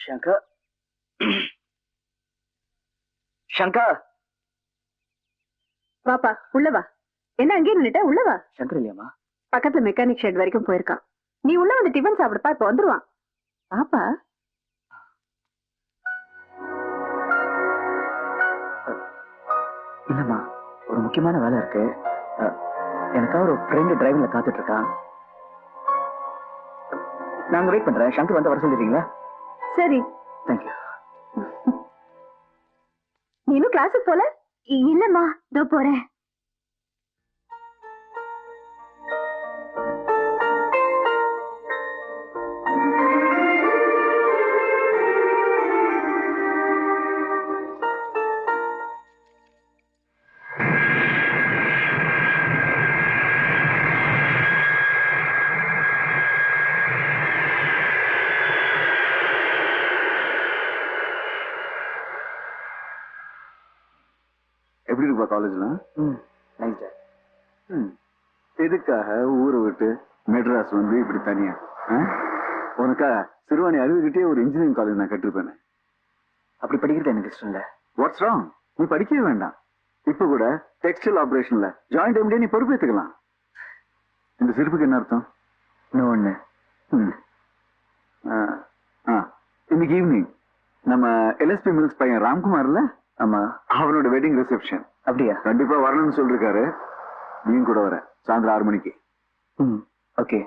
சங்கர் சங்கர் வாப்பா உள்ள வா. என்ன அங்கே நின்னுட்ட? உள்ள வா. சங்கர் இல்லையாமா? பக்கத்துல மெக்கானிக் ஷெட் வரைக்கும் போயிருக்கான். நீ உள்ள வந்து டிஃபன் சாப்பிடுப்பா, இப்ப வந்துருவான். பாப்பா இல்லம்மா, ஒரு முக்கியமான வேலை இருக்கு. எனக்காக ஒரு ஃப்ரெண்டு டிரைவிங்ல காத்துட்டு இருக்கான். நாங்க வெயிட் பண்றேன். சங்கர் வந்து வர சொல்லிடுறீங்களா? சரி. தேங்க்யூ. நீ இன்னும் கிளாஸுக்கு போல? இல்லம்மா, இதோ போறேன். எப்படி இருப்பா காலேஜ்ல? Nice day. எதுக்காக ஊரை விட்டு மெட்ராஸ் வந்து இப்படி தனியா? உனக்கா சிறுவாணி அருவிக்கிட்டே ஒரு இன்ஜினியரிங் காலேஜ் நான் கட்டிருப்பேன். அப்படி படிக்கிறது எனக்கு இஷ்டம் இல்ல. What's wrong? நீ படிக்கவே வேண்டாம். இப்ப கூட டெக்ஸ்டைல் ஆபரேஷன்ல ஜாயிண்ட் எம்டியா நீ பொறுப்பேற்றுக்கலாம். இந்த சிரிப்புக்கு என்ன அர்த்தம்? இன்னும் ஒண்ணு. இன்னைக்கு ஈவினிங் நம்ம எல்எஸ்பி மில்ஸ் பையன் ராம்குமார்ல, ஆமா, அவனோட வெட்டிங் ரிசப்ஷன். அப்படியா? கண்டிப்பா வரணும்னு சொல்லிருக்காரு. நீயும் கூட வர சாயந்தரம் 6 மணிக்கு. ஓகே.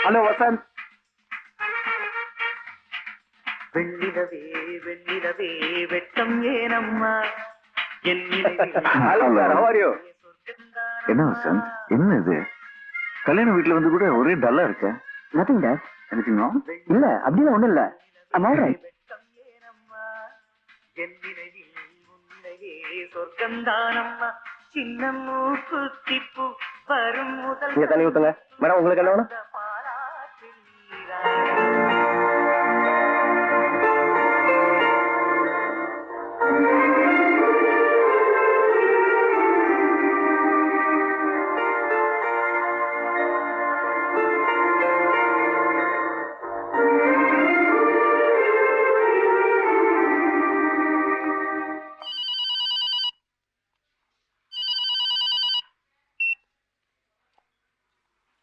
ஹலோ வசந்த். வெண்ணிலவே வெண்ணிலவே வெட்டம் ஏனம்மா hello sir, how are you? என்ன வசந்த், என்ன இது? கல்யாண வீட்டுல வந்து கூட ஒரே டல்லா இருக்க. Nothing dot. Anything wrong? இல்ல, அப்படிலாம் ஒண்ணும் இல்ல. I'm all right. சொர்க்கந்தானம்மா சின்ன மூக்குத்திப்பு வரும் முதல் நீங்க தண்ணி ஊத்துங்க மேடம். உங்களுக்கு என்ன வேணும்?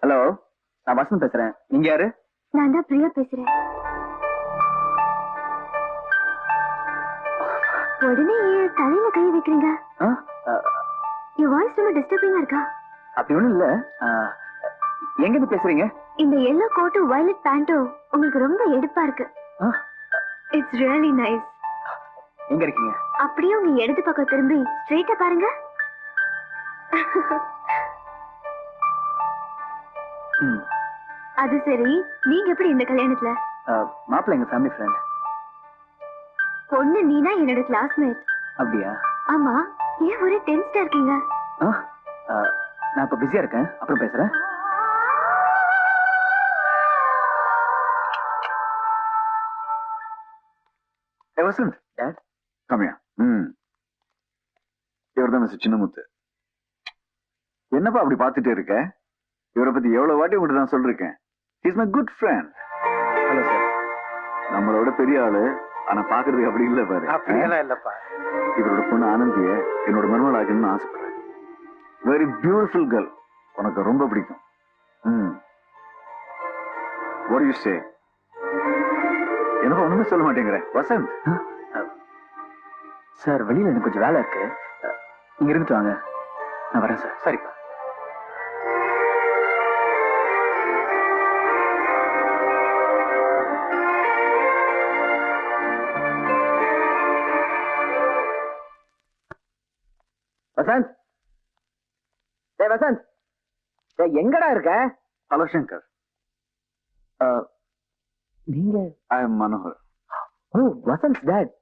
ஹலோ, நான் வசந்த் பேசுறேன். நீங்க யாரு? நான் தான் பிரியா பேசுறேன். உடனே ஏன் தலையில கை வைக்கிறீங்க? your voice ரொம்ப டிஸ்டர்பிங்கா இருக்கா? அப்படி ஒண்ணும் இல்ல. எங்க இருந்து பேசுறீங்க? இந்த yellow coat violet pant உங்களுக்கு ரொம்ப எடுப்பா இருக்கு. It's really nice. எங்க இருக்கீங்க? அப்படியே உங்க இடது பக்கம் திரும்பி ஸ்ட்ரைட்டா பாருங்க. அது சரி, நீங்க எப்படி இந்த கல்யாணத்துல? மாப்பிள்ள எங்க ஃபேமிலி ஃப்ரெண்ட். பொண்ணு நீனா என்னோட கிளாஸ்மேட். அப்படியா? ஆமா, ஏன் ஒரே டென்ஸ்டா இருக்கீங்க? நான் இப்ப பிஸியா இருக்கேன், அப்புறம் பேசுறேன். வசந்த், டாட் கம்மியா. இவர் தான் மிஸ்டர் சின்னமுத்து. என்னப்பா அப்படி பார்த்துட்டே இருக்க? இவரை பத்தி எவ்வளவு வாட்டி உங்கள்கிட்ட நான் சொல்லிருக்கேன். Is my good friend. Hello sir. நம்மளோட பெரிய ஆளு, ஆனா பாக்குறதுக்கு அப்படி இல்ல பாரு. அப்படியெல்லாம் இல்லப்பா. இவரோட பொண்ணு ஆனந்திய என்னோட மருமகள் ஆகணும்னு ஆசைப்படுறேன். Very beautiful girl. உனக்கு ரொம்ப பிடிக்கும். What do you say? எனக்கு ஒண்ணுமே சொல்ல மாட்டேங்கிற வசந்த். சார், வெளியில எனக்கு கொஞ்சம் வேலை இருக்கு. நீங்க இருந்துட்டு வாங்க, நான் வரேன் சார். சரிப்பா. வசந்த், வசந்த், எங்கடா இருக்க? ஹலோ சங்கர். நீங்க? I am Manohar. Oh, Vasanth dad.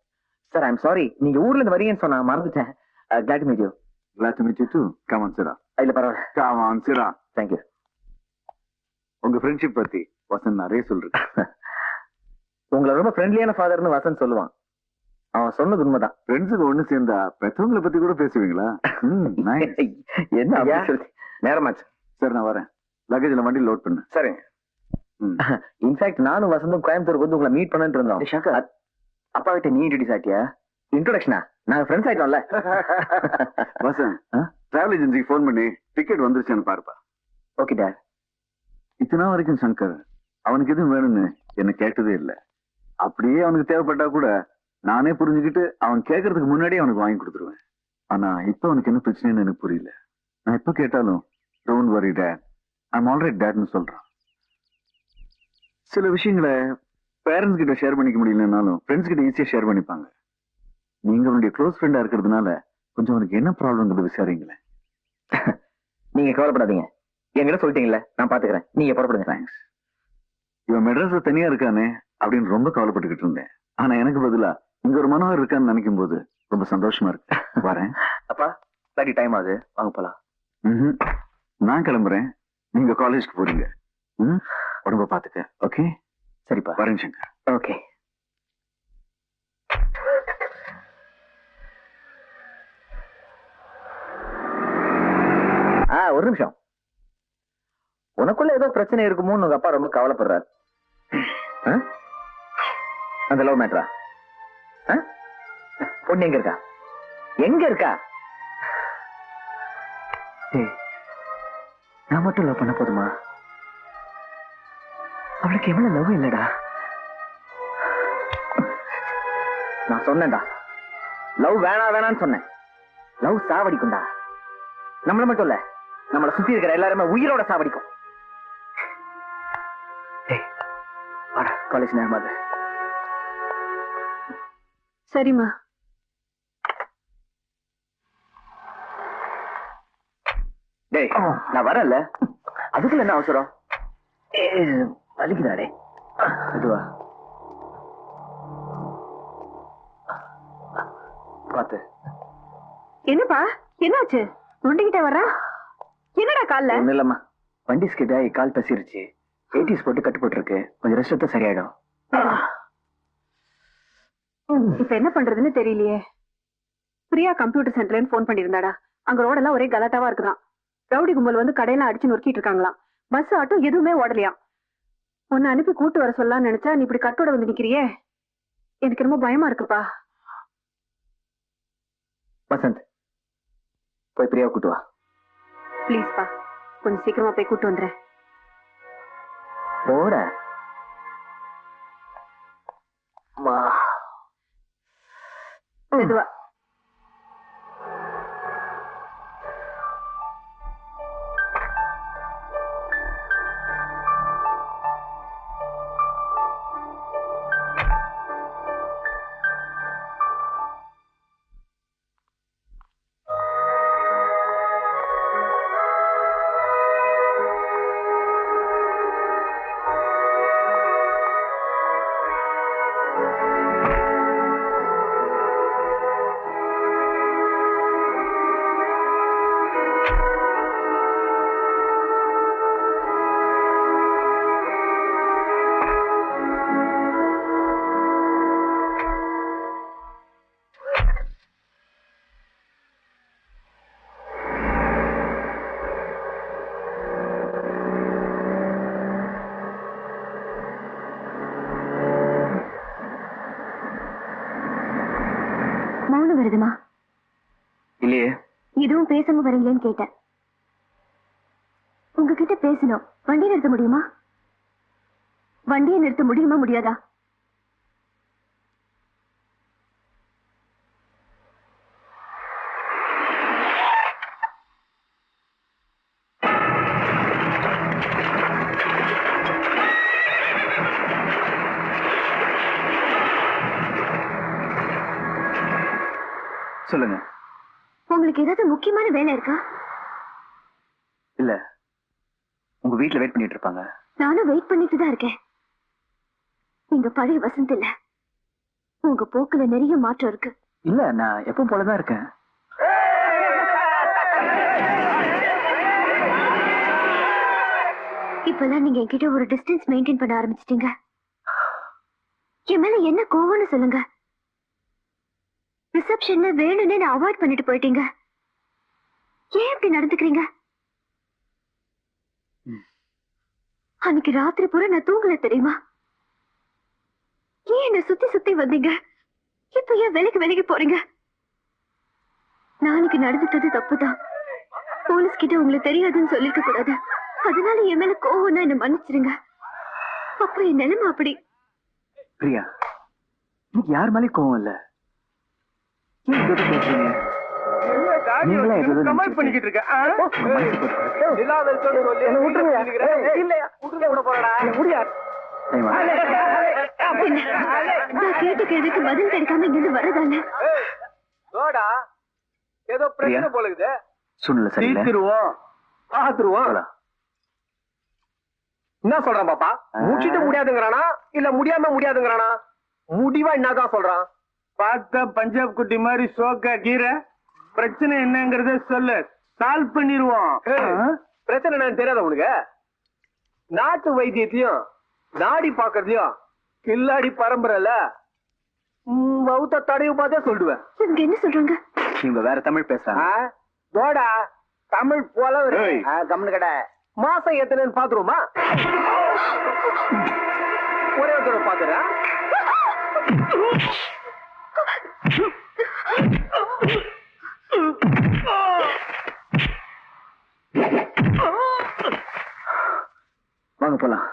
Sir, I am sorry. நீங்க ஊர்ல இருந்து வரீங்கன்னு சொன்னா மறந்துட்டேன். glad to meet you. Glad to meet you too. Come on, sit down. இல்ல பரவாயில்ல. Come on, sit down. Thank you. உங்க ஃப்ரெண்ட்ஷிப் பத்தி வசந்த் நிறைய சொல்றேன். உங்களை ரொம்ப ஃப்ரெண்ட்லியான ஃபாதர்னு வசந்த் சொல்லுவான். அவன் சொன்னது உண்மைதான். ஃப்ரெண்ட்ஸுக்கு ஒண்ணு சேர்ந்தா பெற்றவங்களை பத்தி கூட பேசுவீங்களா? nice. என்ன அப்படி சொல்லி நேரமாச்சு. சரி நான் வரேன். லக்கேஜ்ல வண்டி லோட் பண்ணு. சரிங்க. இன்ஃபேக்ட் நானும் வசந்தும் கோயம்புத்தூருக்கு வந்து உங்களை மீட் பண்ணிட்டு இருந்தோம். சங்கர், அப்பா கிட்ட நீ இன்ட்ரோடியூஸ் ஆயிட்டியா? இன்ட்ரோடக்ஷனா? நாங்க ஃப்ரெண்ட்ஸ் ஆயிட்டோம்ல. வசந்த், டிராவல் ஏஜென்சிக்கு ஃபோன் பண்ணி டிக்கெட் வந்துருச்சான்னு பாருப்பா. Okay dot. இத்தனை வரைக்கும் சங்கர் அவனுக்கு எதுவும் வேணும்னு என்ன கேட்டதே இல்லை. அப்படியே அவனுக்கு தேவைப்பட்டா கூட நானே புரிஞ்சுக்கிட்டு அவன் கேட்கறதுக்கு முன்னாடியே அவனுக்கு வாங்கி கொடுத்துருவேன். ஆனா இப்ப அவனுக்கு என்ன பிரச்சனைன்னு எனக்கு புரியல. நான் எப்ப கேட்டாலும் don't worry date, I'm alright டேட்னு சொல்றான். சில விஷயங்களை பேரண்ட்ஸ் கிட்ட ஷேர் பண்ணிக்க முடியலனாலும் ஃப்ரெண்ட்ஸ் கிட்ட ஈஸியா ஷேர் பண்ணிப்பாங்க. நீங்க அவனுடைய க்ளோஸ் ஃப்ரெண்டா இருக்கிறதுனால கொஞ்சம் அவனுக்கு என்ன ப்ராப்ளம்ங்கிறது விசாரிங்களேன். நீங்க கவலைப்படாதீங்க, என்கிட்ட சொல்லிட்டீங்கல்ல, நான் பாத்துக்கிறேன். நீங்க புறப்படுங்க. தேங்க்ஸ். இவன் மெட்ராஸ்ல தனியா இருக்கானே அப்படின்னு ரொம்ப கவலைப்பட்டுக்கிட்டு இருந்தேன். ஆனா எனக்கு பதிலா இங்க ஒரு மனோகர் இருக்கான்னு நினைக்கும் போது ரொம்ப சந்தோஷமா இருக்கு. வரேன். அப்பா லாட்டி டைம் ஆகுது, வாங்க போலாம். நான் கிளம்புறேன், நீங்க காலேஜ்க்கு போறீங்க. உடம்ப பாத்துக்க. ஓகே சரிப்பா. வரேன் சங்கர். ஓகே. ஒரு நிமிஷம். உனக்குள்ள ஏதோ பிரச்சனை இருக்குமோன்னு உங்க அப்பா ரொம்ப கவலைப்படுறாரு. அந்த லவ் மேட்டரா? பொண்ணு எங்க இருக்கா? எங்க இருக்கா? நான் மட்டும் லவ் பண்ண போதுமா? அவளுக்கு எவ்வளவு லவ் இல்லடா. நான் சொன்னேன்டா, லவ் வேணான்னு சொன்னேன். லவ் சாவடிக்கும்டா. நம்மள மட்டும் இல்ல, நம்மளை சுத்தி இருக்கிற எல்லாருமே உயிரோட சாவடிக்கும். காலேஜ் நேரமா? சரிம்மா. டேய் நான் வரல, அதுக்குள்ள என்ன அவசரம்? வலிக்குதாடே. இதுவா பாத்து. என்னப்பா என்னாச்சு? நொண்டிக்கிட்டே வர்ற? என்னடா கால்ல? ஒண்ணு இல்லம்மா, வண்டி ஸ்கிட் ஆகி கால் பசிருச்சு. 80s போட்டு கட்டு போட்டுருக்கு. கொஞ்சம் ரெஸ்ட் எடுத்தா சரியாயிடும். இப்ப என்ன பண்றதுன்னு தெரியலையே. பிரியா கம்ப்யூட்டர் சென்டர்ல போன் பண்ணிருந்தாடா. அங்க ரோடெல்லாம் ஒரே கலாட்டாவா இருக்குதான். ரவுடி கும்பல் வந்து கடையெல்லாம் அடிச்சு நொறுக்கிட்டு இருக்காங்களாம். பஸ் ஆட்டோ எதுவுமே ஓடலையாம். உன்னை அனுப்பி கூட்டு வர சொல்லலாம்னு நினைச்சா நீ இப்படி கட்டோட வந்து நிக்கிறியே, எனக்கு ரொம்ப பயமா இருக்குப்பா. வசந்த், போய் பிரியாவை கூட்டு வா. பிளீஸ்பா, கொஞ்சம் சீக்கிரமா போய் கூட்டு வந்துறேன். போட மெதுவா. மௌனம் வருதுமா? இல்லையே. இதுவும் பேசாம வரீங்களேன்னு கேட்டேன். உங்ககிட்ட பேசணும். வண்டியை நிறுத்த முடியுமா? வண்டியை நிறுத்த முடியுமா முடியாதா? சொல்லுங்க. உங்களுக்கு ஏதாவது முக்கியமான வேலை இருக்கா? இல்ல, உங்க வீட்டுல வெயிட் பண்ணிட்டு இருப்பாங்க. நானும் வெயிட் பண்ணிட்டு தான் இருக்கேன். நீங்க பழைய வசந்த் இல்ல. உங்க போக்குல நிறைய மாற்றம் இருக்கு. இல்ல, நான் எப்பவும் போலதான் இருக்கேன். இப்பெல்லாம் நீங்க என்கிட்ட ஒரு டிஸ்டன்ஸ் மெயின்டைன் பண்ண ஆரம்பிச்சிட்டீங்க. என் மேல என்ன கோவம்னு சொல்லுங்க. ரிசப்ஷன்ல வேணும்னே நான் அவாய்ட் பண்ணிட்டு போயிட்டீங்க. ஏன் இப்படி நடந்துக்கிறீங்க? அன்னைக்கு ராத்திரி பூரா நான் தூங்கல தெரியுமா? ஏன் என்ன சுத்தி சுத்தி வந்தீங்க? இப்ப ஏன் விலகி போறீங்க? நாளைக்கு நடந்துட்டது தப்புதான். போலீஸ் கிட்ட உங்களுக்கு தெரியாதுன்னு சொல்லிருக்க கூடாது. அதனால என் மேல கோவம்னா என்ன மன்னிச்சிருங்க. அப்ப என் நிலைமை அப்படி. பிரியா, இன்னைக்கு யார் மேலே கோவம் இல்ல. கமெண்ட் பண்ணிக்கிட்டு இருக்க. நான் கேட்ட கேள்விக்கு பதில் கிடைக்காம இங்கிருந்து வரதானே? ஏதோ பிரச்சனை போல இருக்குது. சூழ்நிலை சரியில்லை. பாத்துருவோம். என்ன சொல்றான் பாப்பா? முடிச்சிட்டு முடியாதுங்கிறானா இல்ல முடியாதுங்கிறானா? முடிவா என்னதான் சொல்றான்? பார்த்தா பஞ்சாப் குட்டி மாதிரி சோக்கா கீரை. பிரச்சனை என்னங்கறத சொல்லு, சால்வ் பண்ணிடுவோம். பிரச்சனை என்னன்னு தெரியாத உனக்கு? நாட்டு வைத்தியத்தையும் நாடி பாக்கிறதையும் கில்லாடி பரம்பரைல மவுத்த தடவை பார்த்தே சொல்லுவேன். இவங்க என்ன சொல்றாங்க? இவங்க வேற தமிழ் பேசுறாங்க. தோடா தமிழ் போல கம்னு கடை. மாசம் எத்தனைன்னு பாத்துருவோமா? ஒரே ஒரு தடவை பாத்துறேன். வாங்க போலாம்.